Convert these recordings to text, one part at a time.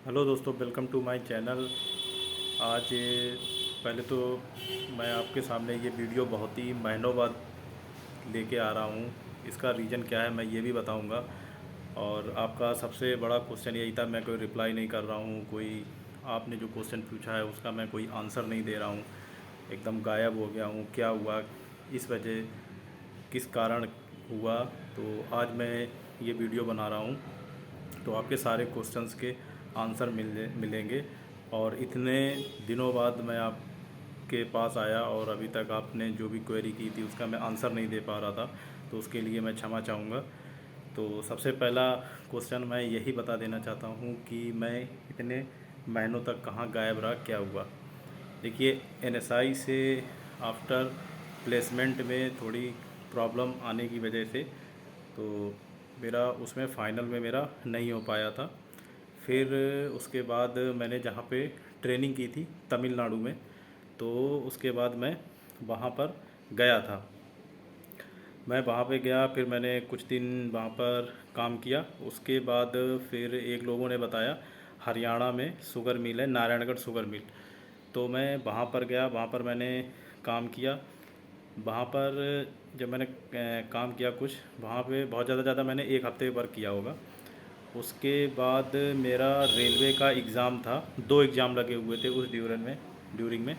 Hello दोस्तों, welcome to my channel. आज पहले तो मैं आपके सामने ये वीडियो बहुत ही महीनों बाद लेके आ रहा हूँ। इसका रीज़न क्या है मैं ये भी बताऊँगा। और आपका सबसे बड़ा क्वेश्चन यही था, मैं कोई रिप्लाई नहीं कर रहा हूँ, कोई आपने जो क्वेश्चन पूछा है उसका मैं कोई आंसर नहीं दे रहा हूँ, एकदम गायब हो गया हूँ, क्या हुआ, इस वजह किस कारण हुआ। तो आज मैं ये वीडियो बना रहा हूँ, तो आपके सारे क्वेश्चंस के आंसर मिलेंगे। और इतने दिनों बाद मैं आपके पास आया और अभी तक आपने जो भी क्वेरी की थी उसका मैं आंसर नहीं दे पा रहा था, तो उसके लिए मैं क्षमा चाहूँगा। तो सबसे पहला क्वेश्चन मैं यही बता देना चाहता हूँ कि मैं इतने महीनों तक कहाँ गायब रहा, क्या हुआ। देखिए, एनएसआई से आफ्टर प्लेसमेंट में थोड़ी प्रॉब्लम आने की वजह से तो मेरा उसमें फ़ाइनल में मेरा नहीं हो पाया था। फिर उसके बाद मैंने जहाँ पे ट्रेनिंग की थी तमिलनाडु में, तो उसके बाद मैं वहाँ पर गया था। मैं वहाँ पे गया, फिर मैंने कुछ दिन वहाँ पर काम किया। उसके बाद फिर एक लोगों ने बताया हरियाणा में शुगर मिल है, नारायणगढ़ शुगर मिल। तो मैं वहाँ पर गया, वहाँ पर मैंने काम किया। वहाँ पर जब मैंने काम किया कुछ, वहाँ पे बहुत ज़्यादा मैंने 1 हफ़्ते वर्क किया होगा। उसके बाद मेरा रेलवे का एग्ज़ाम था, 2 एग्ज़ाम लगे हुए थे उस ड्यूरिंग में।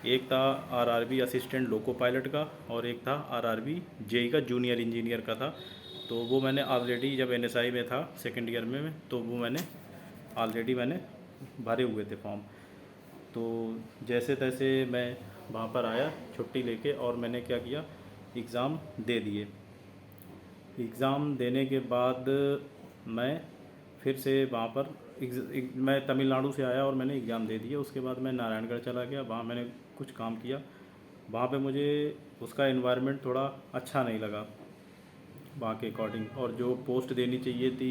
एक था आरआरबी असिस्टेंट लोको पायलट का और एक था आरआरबी जेई का जूनियर इंजीनियर का था। तो वो मैंने ऑलरेडी जब एनएसआई में था सेकेंड ईयर में, तो वो मैंने भरे हुए थे फॉर्म। तो जैसे तैसे मैं वहाँ पर आया छुट्टी लेके और मैंने क्या किया, एग्ज़ाम दे दिए। एग्ज़ाम देने के बाद मैं फिर से वहाँ पर मैं तमिलनाडु से आया और मैंने एग्ज़ाम दे दिए। उसके बाद मैं नारायणगढ़ चला गया, वहाँ मैंने कुछ काम किया। वहाँ पे मुझे उसका एनवायरनमेंट थोड़ा अच्छा नहीं लगा वहाँ के अकॉर्डिंग, और जो पोस्ट देनी चाहिए थी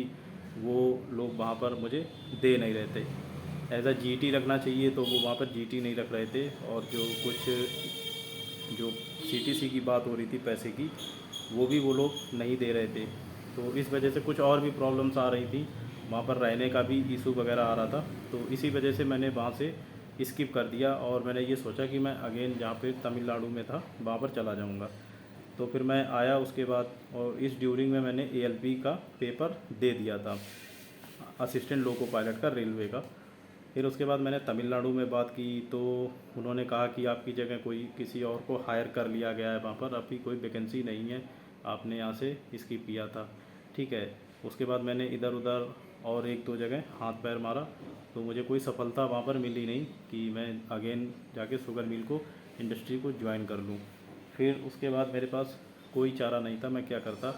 वो लोग वहाँ पर मुझे दे नहीं रहे थे। एज अ जीटी रखना चाहिए तो वो वहाँ पर जीटी नहीं रख रहे थे, और जो कुछ जो सीटीसी की बात हो रही थी पैसे की, वो भी वो लोग नहीं दे रहे थे। तो इस वजह से कुछ और भी प्रॉब्लम्स आ रही थी, वहाँ पर रहने का भी इशू वगैरह आ रहा था। तो इसी वजह से मैंने वहाँ से स्किप कर दिया और मैंने ये सोचा कि मैं अगेन जहाँ पे तमिलनाडु में था वहाँ पर चला जाऊँगा। तो फिर मैं आया उसके बाद, और इस ड्यूरिंग में मैंने एएलपी का पेपर दे दिया था, असिस्टेंट लोको पायलट का, रेलवे का। फिर उसके बाद मैंने तमिलनाडु में बात की तो उन्होंने कहा कि आपकी जगह कोई किसी और को हायर कर लिया गया है, वहाँ पर अभी कोई वैकेंसी नहीं है, आपने यहाँ से स्किप किया था, ठीक है। उसके बाद मैंने इधर उधर और एक दो जगह हाथ पैर मारा, तो मुझे कोई सफलता वहाँ पर मिली नहीं कि मैं अगेन जाके शुगर मिल को इंडस्ट्री को ज्वाइन कर लूँ। फिर उसके बाद मेरे पास कोई चारा नहीं था, मैं क्या करता।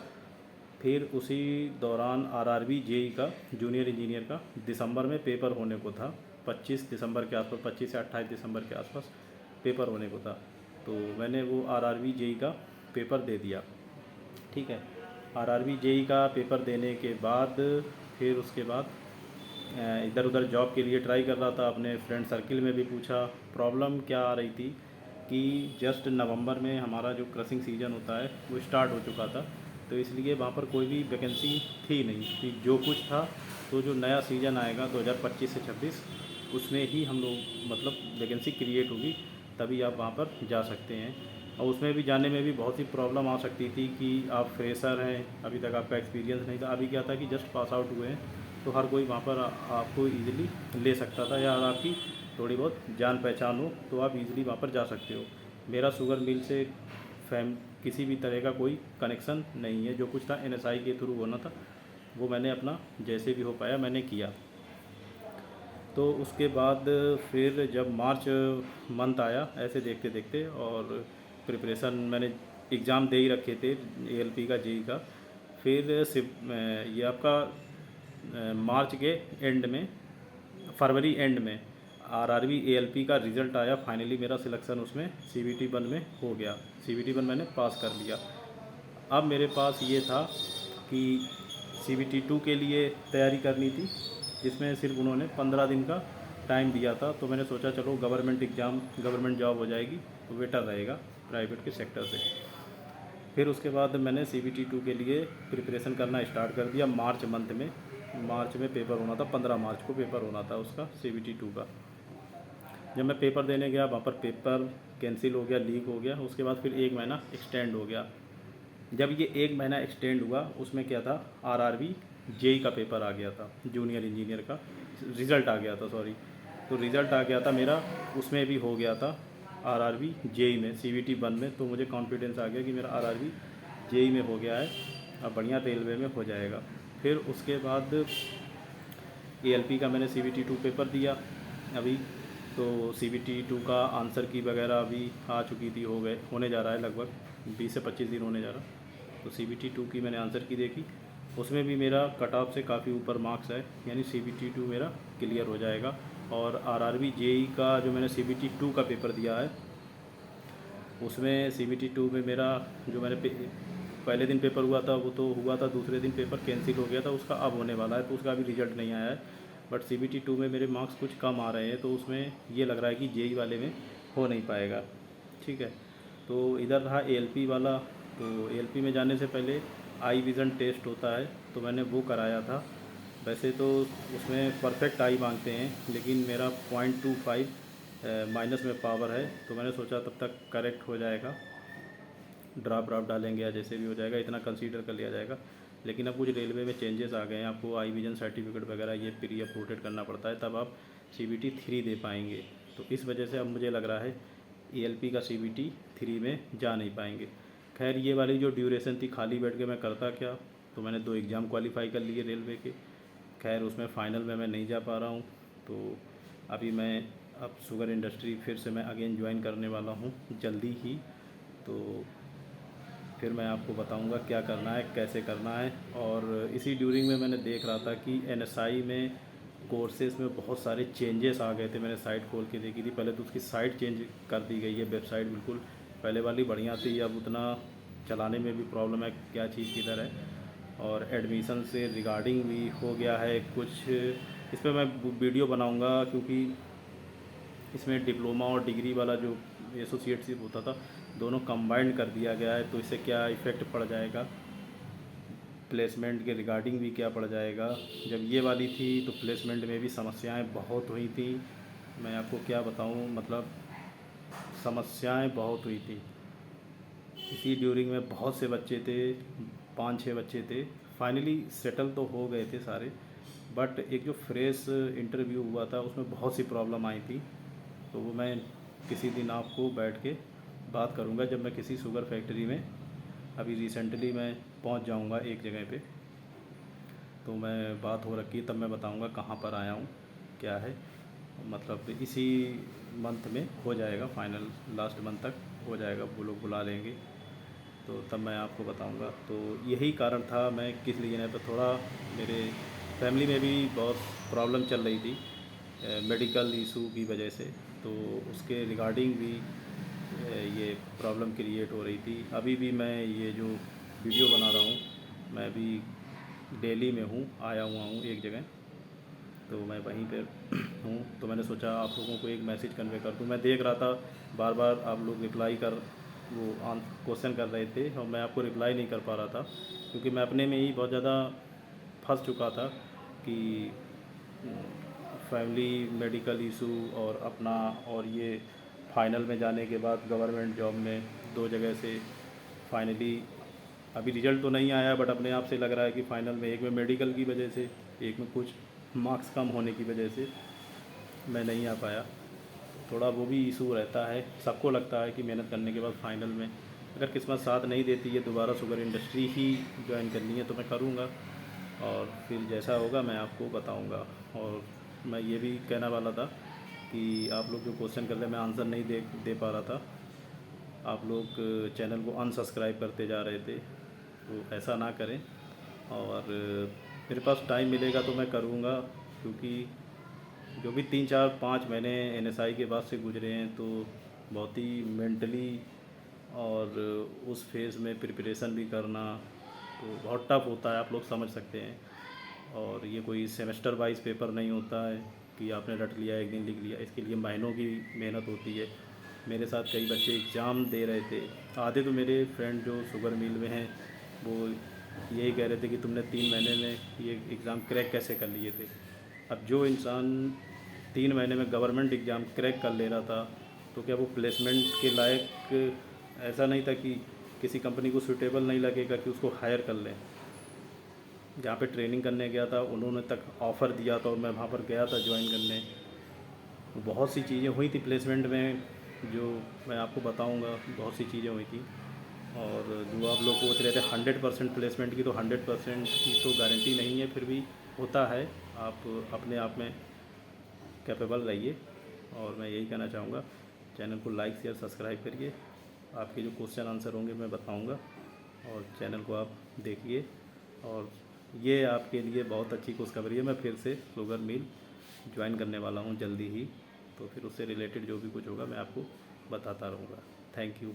फिर उसी दौरान आरआरबी जेई का जूनियर इंजीनियर का दिसंबर में पेपर होने को था, 25 दिसंबर के आसपास, 25 से 28 दिसंबर के आसपास पेपर होने को था। तो मैंने वो आरआरबी जेई का पेपर दे दिया, ठीक है। आरआरबी जेई का पेपर देने के बाद फिर उसके बाद इधर उधर जॉब के लिए ट्राई कर रहा था, अपने फ्रेंड सर्किल में भी पूछा। प्रॉब्लम क्या आ रही थी कि जस्ट नवंबर में हमारा जो क्रसिंग सीज़न होता है वो स्टार्ट हो चुका था, तो इसलिए वहाँ पर कोई भी वैकेंसी थी नहीं कि जो कुछ था, तो जो नया सीज़न आएगा 2025 से 26, उसमें ही हम लोग मतलब वैकेंसी क्रिएट होगी, तभी आप वहाँ पर जा सकते हैं। और उसमें भी जाने में भी बहुत ही प्रॉब्लम आ सकती थी कि आप फ्रेशर हैं, अभी तक आपका एक्सपीरियंस नहीं था। अभी क्या था कि जस्ट पास आउट हुए हैं, तो हर कोई वहाँ पर आपको ईज़िली ले सकता था, या अगर आपकी थोड़ी बहुत जान पहचान हो तो आप ईज़िली वहाँ पर जा सकते हो। मेरा शुगर मिल से फैम किसी भी तरह का कोई कनेक्शन नहीं है, जो कुछ था एनएसआई के थ्रू होना था, वो मैंने अपना जैसे भी हो पाया मैंने किया। तो उसके बाद फिर जब मार्च मंथ आया, ऐसे देखते देखते, और प्रिपरेशन मैंने एग्ज़ाम दे ही रखे थे एएलपी का, जेई का। फिर ये आपका मार्च के एंड में, फरवरी एंड में आरआरबी एएलपी का रिज़ल्ट आया। फाइनली मेरा सिलेक्शन उसमें सीबीटी 1 में हो गया, सीबीटी 1 मैंने पास कर लिया। अब मेरे पास ये था कि सीबीटी 2 के लिए तैयारी करनी थी, जिसमें सिर्फ उन्होंने 15 दिन का टाइम दिया था। तो मैंने सोचा चलो गवर्नमेंट जॉब हो जाएगी तो बेटर रहेगा प्राइवेट के सेक्टर से। फिर उसके बाद मैंने सीबीटी 2 के लिए प्रिपरेशन करना स्टार्ट कर दिया मार्च मंथ में। मार्च में पेपर होना था, 15 मार्च को पेपर होना था उसका CBT 2 का। जब मैं पेपर देने गया वहाँ पर पेपर कैंसिल हो गया, लीक हो गया। उसके बाद फिर 1 महीना एक्सटेंड हो गया। जब ये 1 महीना एक्सटेंड हुआ उसमें क्या था, RRB JEE का पेपर आ गया था, जूनियर इंजीनियर का रिज़ल्ट आ गया था, सॉरी। तो रिज़ल्ट आ गया था मेरा, उसमें भी हो गया था RRB JEE में, CBT 1 में। तो मुझे कॉन्फिडेंस आ गया कि मेरा RRB JEE में हो गया है, अब बढ़िया रेलवे में हो जाएगा। फिर उसके बाद ALP का मैंने CBT 2 पेपर दिया अभी। तो CBT 2 का आंसर की वगैरह अभी आ चुकी थी, होने जा रहा है, लगभग 20 से 25 दिन होने जा रहा। तो CBT 2 की मैंने आंसर की देखी, उसमें भी मेरा कट ऑफ से काफ़ी ऊपर मार्क्स है, यानी CBT 2 मेरा क्लियर हो जाएगा। और RRB JEE का जो मैंने CBT 2 का पेपर दिया है, उसमें CBT 2 में मेरा जो पहले दिन पेपर हुआ था वो तो हुआ था, दूसरे दिन पेपर कैंसिल हो गया था, उसका अब होने वाला है। तो उसका अभी रिज़ल्ट नहीं आया है, बट CBT 2 में मेरे मार्क्स कुछ कम आ रहे हैं, तो उसमें ये लग रहा है कि JEE वाले में हो नहीं पाएगा। ठीक है, तो इधर रहा ALP वाला। तो ALP में जाने से पहले आई विज़न टेस्ट होता है, तो मैंने वो कराया था। वैसे तो उसमें परफेक्ट आई मांगते हैं, लेकिन मेरा 0.25 माइनस में पावर है, तो मैंने सोचा तब तक करेक्ट हो जाएगा, ड्राप डालेंगे या जैसे भी हो जाएगा, इतना कंसीडर कर लिया जाएगा। लेकिन अब कुछ रेलवे में चेंजेस आ गए हैं, आपको आई विजन सर्टिफिकेट वगैरह ये प्री अपलोडेड करना पड़ता है, तब आप CBT 3 दे पाएंगे। तो इस वजह से अब मुझे लग रहा है ALP का CBT 3 में जा नहीं पाएंगे। खैर, ये वाली जो ड्यूरेशन थी, खाली बैठ के मैं करता क्या, तो मैंने 2 एग्ज़ाम क्वालिफाई कर लिए रेलवे के। खैर, उसमें फ़ाइनल में मैं नहीं जा पा रहा हूँ, तो अभी मैं अब शुगर इंडस्ट्री फिर से मैं अगेन ज्वाइन करने वाला हूँ जल्दी ही। तो फिर मैं आपको बताऊंगा क्या करना है, कैसे करना है। और इसी ड्यूरिंग में मैंने देख रहा था कि NSI में कोर्सेज़ में बहुत सारे चेंजेस आ गए थे। मैंने साइट खोल के देखी थी, पहले तो उसकी साइट चेंज कर दी गई है, वेबसाइट बिल्कुल पहले वाली बढ़िया थी, अब उतना चलाने में भी प्रॉब्लम है, क्या चीज़ किधर है। और एडमिशन से रिगार्डिंग भी हो गया है कुछ, इस पर मैं वीडियो बनाऊंगा, क्योंकि इसमें डिप्लोमा और डिग्री वाला जो एसोसिएटशिप होता था, दोनों कंबाइंड कर दिया गया है। तो इससे क्या इफ़ेक्ट पड़ जाएगा, प्लेसमेंट के रिगार्डिंग भी क्या पड़ जाएगा। जब ये वाली थी तो प्लेसमेंट में भी समस्याएं बहुत हुई थी, मैं आपको क्या बताऊं, मतलब समस्याएं बहुत हुई थी। इसी ड्यूरिंग में बहुत से बच्चे थे, 5-6 बच्चे थे, फाइनली सेटल तो हो गए थे सारे, बट एक जो फ्रेश इंटरव्यू हुआ था उसमें बहुत सी प्रॉब्लम आई थी। तो वो मैं किसी दिन आपको बैठ के बात करूंगा, जब मैं किसी शुगर फैक्ट्री में, अभी रिसेंटली मैं पहुंच जाऊंगा एक जगह पे, तो मैं बात हो रखी तब मैं बताऊंगा कहाँ पर आया हूँ, क्या है। मतलब इसी मंथ में हो जाएगा फाइनल, लास्ट मंथ तक हो जाएगा, वो लोग बुला लेंगे, तो तब मैं आपको बताऊंगा। तो यही कारण था मैं किस लिए नहीं, तो थोड़ा मेरे फैमिली में भी बहुत प्रॉब्लम चल रही थी मेडिकल इशू की वजह से, तो उसके रिगार्डिंग भी ये प्रॉब्लम क्रिएट हो रही थी। अभी भी मैं ये जो वीडियो बना रहा हूँ, मैं अभी दिल्ली में हूँ, आया हुआ हूँ एक जगह, तो मैं वहीं पर हूँ। तो मैंने सोचा आप लोगों को एक मैसेज कन्वे कर दूँ। मैं देख रहा था बार बार आप लोग रिप्लाई कर, वो क्वेश्चन कर रहे थे, और मैं आपको रिप्लाई नहीं कर पा रहा था, क्योंकि मैं अपने में ही बहुत ज़्यादा फंस चुका था कि फैमिली, मेडिकल इशू और अपना, और ये फाइनल में जाने के बाद गवर्नमेंट जॉब में 2 जगह से फाइनली, अभी रिज़ल्ट तो नहीं आया, बट अपने आप से लग रहा है कि फ़ाइनल में, एक में मेडिकल की वजह से, एक में कुछ मार्क्स कम होने की वजह से मैं नहीं आ पाया। थोड़ा वो भी इशू रहता है, सबको लगता है कि मेहनत करने के बाद फाइनल में अगर किस्मत साथ नहीं देती है, दोबारा शुगर इंडस्ट्री ही ज्वाइन करनी है, तो मैं करूँगा, और फिर जैसा होगा मैं आपको बताऊँगा। और मैं ये भी कहना वाला था कि आप लोग जो क्वेश्चन कर रहे, मैं आंसर नहीं दे पा रहा था, आप लोग चैनल को अनसब्सक्राइब करते जा रहे थे, तो ऐसा ना करें। और मेरे पास टाइम मिलेगा तो मैं करूँगा, क्योंकि जो भी 3-4-5 महीने NSI के बाद से गुजरे हैं, तो बहुत ही मेंटली और उस फेज़ में प्रिपरेशन भी करना तो बहुत टफ होता है, आप लोग समझ सकते हैं। और ये कोई सेमेस्टर वाइज पेपर नहीं होता है कि आपने रट लिया, एक दिन लिख लिया, इसके लिए महीनों की मेहनत होती है। मेरे साथ कई बच्चे एग्ज़ाम दे रहे थे, आधे तो मेरे फ्रेंड जो शुगर मिल में हैं, वो यही कह रहे थे कि तुमने 3 महीने में ये एग्ज़ाम क्रैक कैसे कर लिए थे। अब जो इंसान 3 महीने में गवर्नमेंट एग्ज़ाम क्रैक कर ले रहा था, तो क्या वो प्लेसमेंट के लायक ऐसा नहीं था कि किसी कंपनी को सूटेबल नहीं लगेगा कि उसको हायर कर लें। जहाँ पे ट्रेनिंग करने गया था उन्होंने तक ऑफ़र दिया था और मैं वहाँ पर गया था ज्वाइन करने। बहुत सी चीज़ें हुई थी प्लेसमेंट में, जो मैं आपको बताऊंगा। बहुत सी चीज़ें हुई थी, और जो आप लोग सोच रहे थे 100% प्लेसमेंट की, तो 100% की तो गारंटी नहीं है, फिर भी होता है। आप अपने आप में कैपेबल रहिए, और मैं यही कहना चाहूँगा। चैनल को लाइक शेयर सब्सक्राइब करिए। आपके जो क्वेश्चन आंसर होंगे मैं बताऊँगा, और चैनल को आप देखिए। और ये आपके लिए बहुत अच्छी खुशखबरी है, मैं फिर से शुगर मिल ज्वाइन करने वाला हूँ जल्दी ही। तो फिर उससे रिलेटेड जो भी कुछ होगा मैं आपको बताता रहूँगा। Thank you.